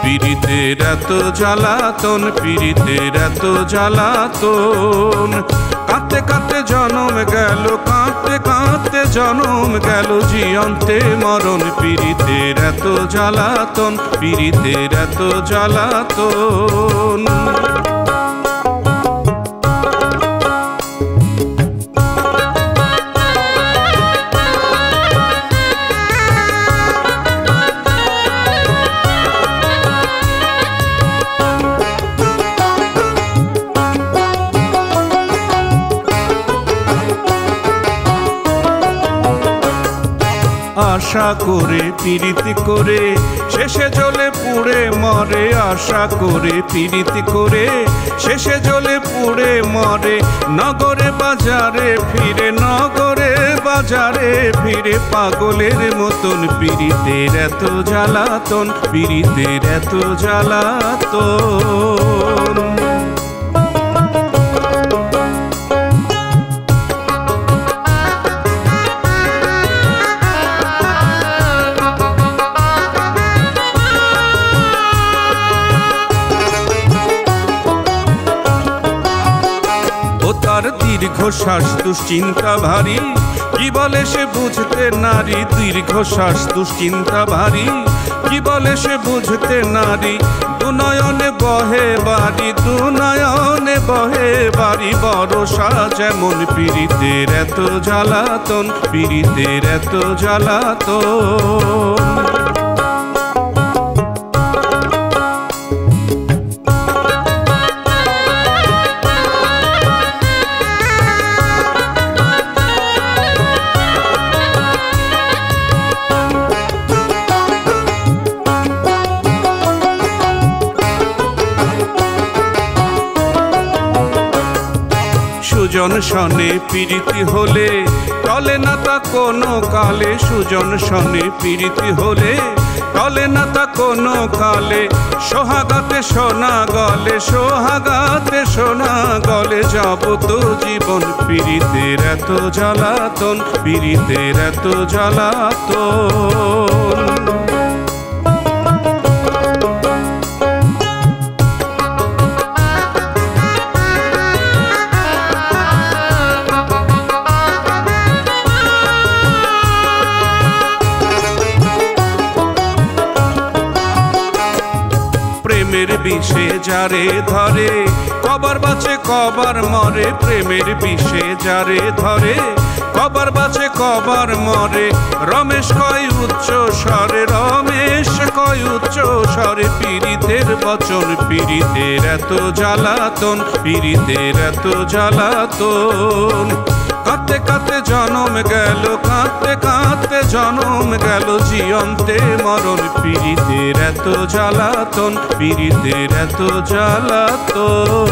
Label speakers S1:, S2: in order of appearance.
S1: পীড়িতের এত জ্বালাতন, পীড়িতের এত জ্বালাতন, কাঁদতে কাঁদতে জনম গেল, কাঁদতে কাঁদতে জনম গেল, জিয়ন্তে মরণ। পীড়িতের এত জ্বালাতন, পীড়িতের এত জ্বালাতন। আশা করে পীড়িতি করে শেষে জ্বলে পুড়ে মরে, আশা করে পীড়িতি করে শেষে জ্বলে পুড়ে মরে। নগরে বাজারে ফিরে, নগরে বাজারে ফিরে, পাগলের মতন। পীড়িতের এত জ্বালাতন, পীড়িতের এত জ্বালাতন। তার দীর্ঘশ্বাস দুশ্চিন্তা ভারী, কি বলে সে বুঝতে নারী। দীর্ঘশ্বাস দুশ্চিন্তা ভারী, কি বলে সে বুঝতে নারী। দুনয়নে বহে বাড়ি, দুনয়নে বহে বাড়ি, বরষা যেমন। পীড়িতের এত জ্বালাতন, পীড়িতের এত জ্বালাতন। সুজন শনে পীড়িতি হলে টলে না তা কোনো কালে, সুজন শনে পীড়িতি হলে টলে না তা কোনো কালে। সোহাগাতে সোনা গলে, সোহাগাতে সোনা গলে, যাবত জীবন। পীড়িতের এত জ্বালাতন, পীড়িতের এত জ্বালাতন। প্রেমের বিষে যারে ধরে, কবার বাঁচে কবার মরে। প্রেমের বিষে যারে ধরে, কবার বাঁচে কবার মরে। রমেশ কয় উচ্চ স্বরে, রমেশ কয় উচ্চ স্বরে, পীড়িতের বচন। পীড়িতের এত জ্বালাতন, পীড়িতের এত জ্বালাতন। কাঁদতে কাঁদতে জনম গেল, কাঁদতে কাঁদতে জনম গেল, জিয়ন্তে মরণ। পীড়িতের এত জ্বালাতন, পীড়িতের এত জ্বালাতন।